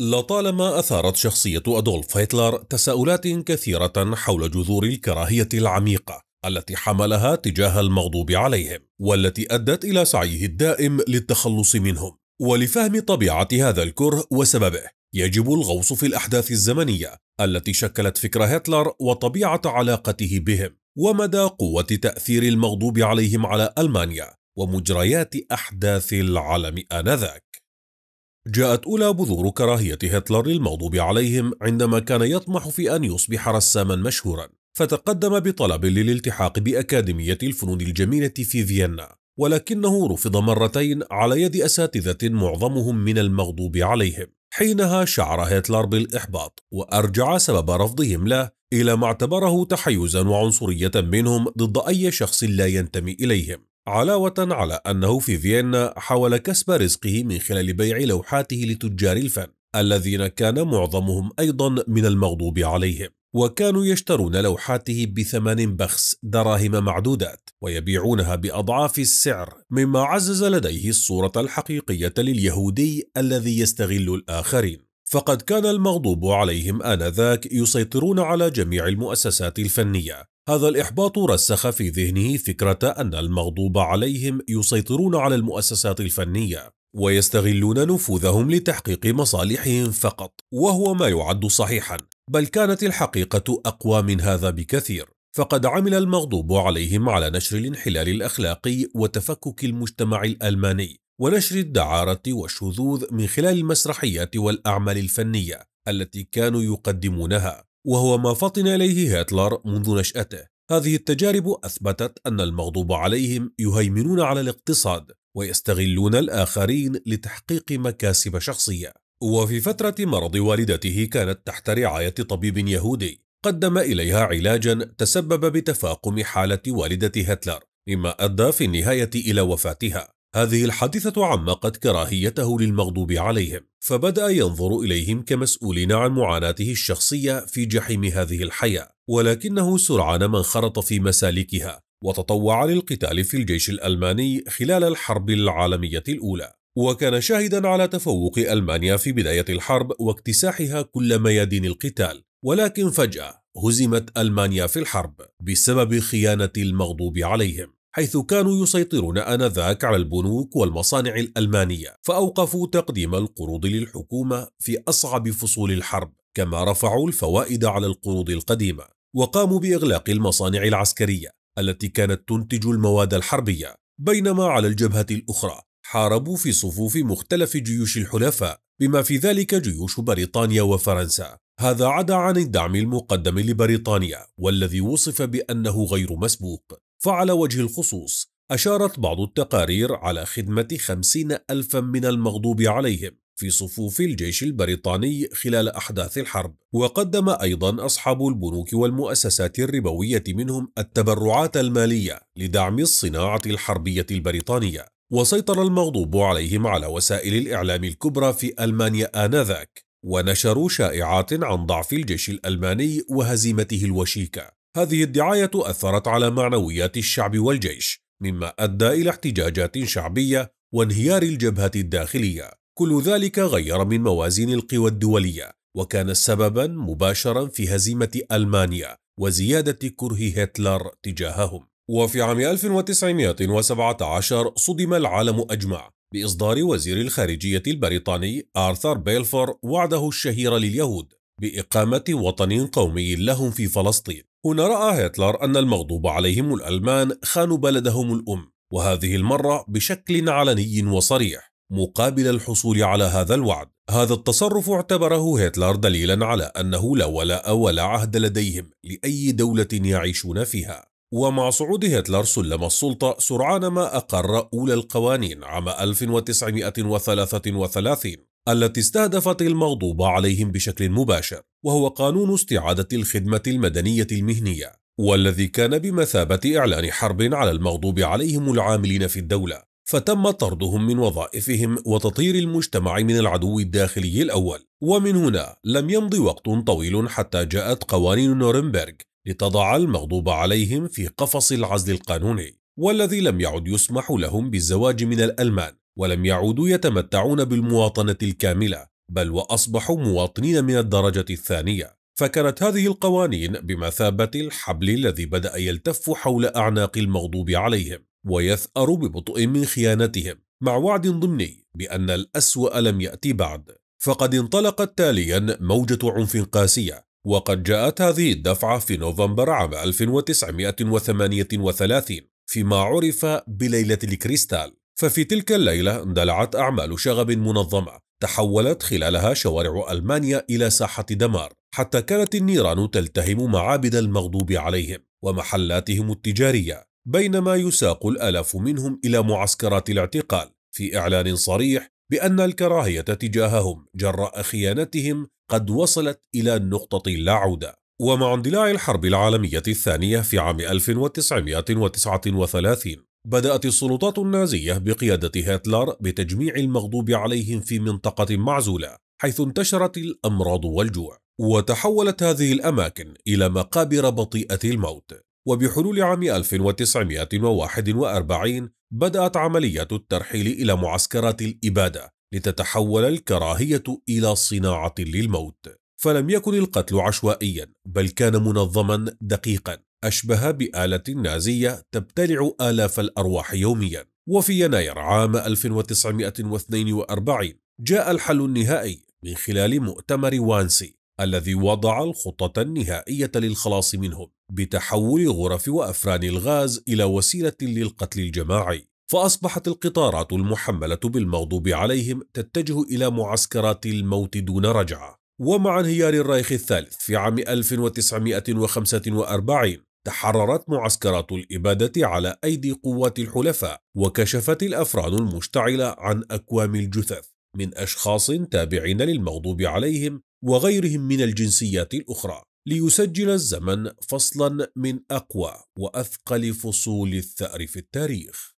لطالما أثارت شخصية أدولف هتلر تساؤلات كثيرة حول جذور الكراهية العميقة التي حملها تجاه المغضوب عليهم، والتي أدت إلى سعيه الدائم للتخلص منهم. ولفهم طبيعة هذا الكره وسببه يجب الغوص في الأحداث الزمنية التي شكلت فكر هتلر وطبيعة علاقته بهم، ومدى قوة تأثير المغضوب عليهم على ألمانيا ومجريات أحداث العالم آنذاك. جاءت أولى بذور كراهية هتلر للمغضوب عليهم عندما كان يطمح في أن يصبح رساما مشهورا، فتقدم بطلب للالتحاق بأكاديمية الفنون الجميلة في فيينا، ولكنه رفض مرتين على يد أساتذة معظمهم من المغضوب عليهم. حينها شعر هتلر بالإحباط، وأرجع سبب رفضهم له إلى ما اعتبره تحيزا وعنصرية منهم ضد أي شخص لا ينتمي إليهم، علاوة على أنه في فيينا حاول كسب رزقه من خلال بيع لوحاته لتجار الفن الذين كان معظمهم أيضا من المغضوب عليهم، وكانوا يشترون لوحاته بثمن بخس دراهم معدودات ويبيعونها بأضعاف السعر، مما عزز لديه الصورة الحقيقية لليهودي الذي يستغل الآخرين. فقد كان المغضوب عليهم آنذاك يسيطرون على جميع المؤسسات الفنية. هذا الإحباط رسخ في ذهنه فكرة أن المغضوب عليهم يسيطرون على المؤسسات الفنية ويستغلون نفوذهم لتحقيق مصالحهم فقط، وهو ما يعد صحيحا، بل كانت الحقيقة أقوى من هذا بكثير. فقد عمل المغضوب عليهم على نشر الانحلال الأخلاقي وتفكك المجتمع الألماني، ونشر الدعارة والشذوذ من خلال المسرحيات والأعمال الفنية التي كانوا يقدمونها، وهو ما فطن إليه هتلر منذ نشأته. هذه التجارب أثبتت أن المغضوب عليهم يهيمنون على الاقتصاد ويستغلون الآخرين لتحقيق مكاسب شخصية. وفي فترة مرض والدته كانت تحت رعاية طبيب يهودي قدم إليها علاجا تسبب بتفاقم حالة والدة هتلر، مما أدى في النهاية إلى وفاتها. هذه الحادثة عمقت كراهيته للمغضوب عليهم، فبدأ ينظر إليهم كمسؤولين عن معاناته الشخصية في جحيم هذه الحياة، ولكنه سرعان ما انخرط في مسالكها وتطوع للقتال في الجيش الألماني خلال الحرب العالمية الأولى، وكان شاهدا على تفوق ألمانيا في بداية الحرب واكتساحها كل ميادين القتال. ولكن فجأة هزمت ألمانيا في الحرب بسبب خيانة المغضوب عليهم، حيث كانوا يسيطرون آنذاك على البنوك والمصانع الألمانية، فأوقفوا تقديم القروض للحكومة في أصعب فصول الحرب، كما رفعوا الفوائد على القروض القديمة، وقاموا بإغلاق المصانع العسكرية التي كانت تنتج المواد الحربية. بينما على الجبهة الأخرى حاربوا في صفوف مختلف جيوش الحلفاء، بما في ذلك جيوش بريطانيا وفرنسا. هذا عدا عن الدعم المقدم لبريطانيا والذي وصف بأنه غير مسبوق. فعلى وجه الخصوص أشارت بعض التقارير على خدمة 50,000 من المغضوب عليهم في صفوف الجيش البريطاني خلال أحداث الحرب. وقدم أيضا أصحاب البنوك والمؤسسات الربوية منهم التبرعات المالية لدعم الصناعة الحربية البريطانية. وسيطر المغضوب عليهم على وسائل الإعلام الكبرى في ألمانيا آنذاك، ونشروا شائعات عن ضعف الجيش الألماني وهزيمته الوشيكة. هذه الدعاية أثرت على معنويات الشعب والجيش، مما أدى إلى احتجاجات شعبية وانهيار الجبهة الداخلية. كل ذلك غير من موازين القوى الدولية، وكان سببا مباشرا في هزيمة ألمانيا وزيادة كره هتلر تجاههم. وفي عام 1917 صدم العالم أجمع بإصدار وزير الخارجية البريطاني آرثر بيلفور وعده الشهير لليهود بإقامة وطن قومي لهم في فلسطين. هنا رأى هتلر أن المغضوب عليهم الألمان خانوا بلدهم الأم، وهذه المرة بشكل علني وصريح، مقابل الحصول على هذا الوعد. هذا التصرف اعتبره هتلر دليلا على أنه لا ولاء ولا عهد لديهم لأي دولة يعيشون فيها. ومع صعود هتلر سلم السلطة سرعان ما أقر أولى القوانين عام 1933 التي استهدفت المغضوب عليهم بشكل مباشر، وهو قانون استعادة الخدمة المدنية المهنية، والذي كان بمثابة إعلان حرب على المغضوب عليهم العاملين في الدولة. فتم طردهم من وظائفهم وتطهير المجتمع من العدو الداخلي الأول. ومن هنا لم يمض وقت طويل حتى جاءت قوانين نورنبرغ لتضع المغضوب عليهم في قفص العزل القانوني، والذي لم يعد يسمح لهم بالزواج من الألمان، ولم يعودوا يتمتعون بالمواطنة الكاملة، بل وأصبحوا مواطنين من الدرجة الثانية. فكانت هذه القوانين بمثابة الحبل الذي بدأ يلتف حول أعناق المغضوب عليهم ويثأر ببطء من خيانتهم، مع وعد ضمني بأن الأسوأ لم يأتي بعد. فقد انطلقت تاليا موجة عنف قاسية، وقد جاءت هذه الدفعة في نوفمبر عام 1938 فيما عرف بليلة الكريستال. ففي تلك الليلة اندلعت أعمال شغب منظمة تحولت خلالها شوارع ألمانيا إلى ساحة دمار، حتى كانت النيران تلتهم معابد المغضوب عليهم ومحلاتهم التجارية، بينما يساق الآلاف منهم إلى معسكرات الاعتقال في إعلان صريح بأن الكراهية تجاههم جراء خيانتهم قد وصلت إلى نقطة لا عودة. ومع اندلاع الحرب العالمية الثانية في عام 1939 بدأت السلطات النازية بقيادة هتلر بتجميع المغضوب عليهم في منطقة معزولة، حيث انتشرت الأمراض والجوع، وتحولت هذه الأماكن إلى مقابر بطيئة الموت. وبحلول عام 1941 بدأت عملية الترحيل إلى معسكرات الإبادة لتتحول الكراهية إلى صناعة للموت. فلم يكن القتل عشوائيا، بل كان منظما دقيقا، أشبه بآلة نازية تبتلع آلاف الأرواح يوميا. وفي يناير عام 1942 جاء الحل النهائي من خلال مؤتمر وانسي الذي وضع الخطة النهائية للخلاص منهم بتحول غرف وأفران الغاز إلى وسيلة للقتل الجماعي. فأصبحت القطارات المحملة بالمغضوب عليهم تتجه إلى معسكرات الموت دون رجعة. ومع انهيار الرايخ الثالث في عام 1945 تحررت معسكرات الإبادة على أيدي قوات الحلفاء، وكشفت الأفران المشتعلة عن أكوام الجثث من أشخاص تابعين للمغضوب عليهم وغيرهم من الجنسيات الأخرى، ليسجل الزمن فصلا من أقوى وأثقل فصول الثأر في التاريخ.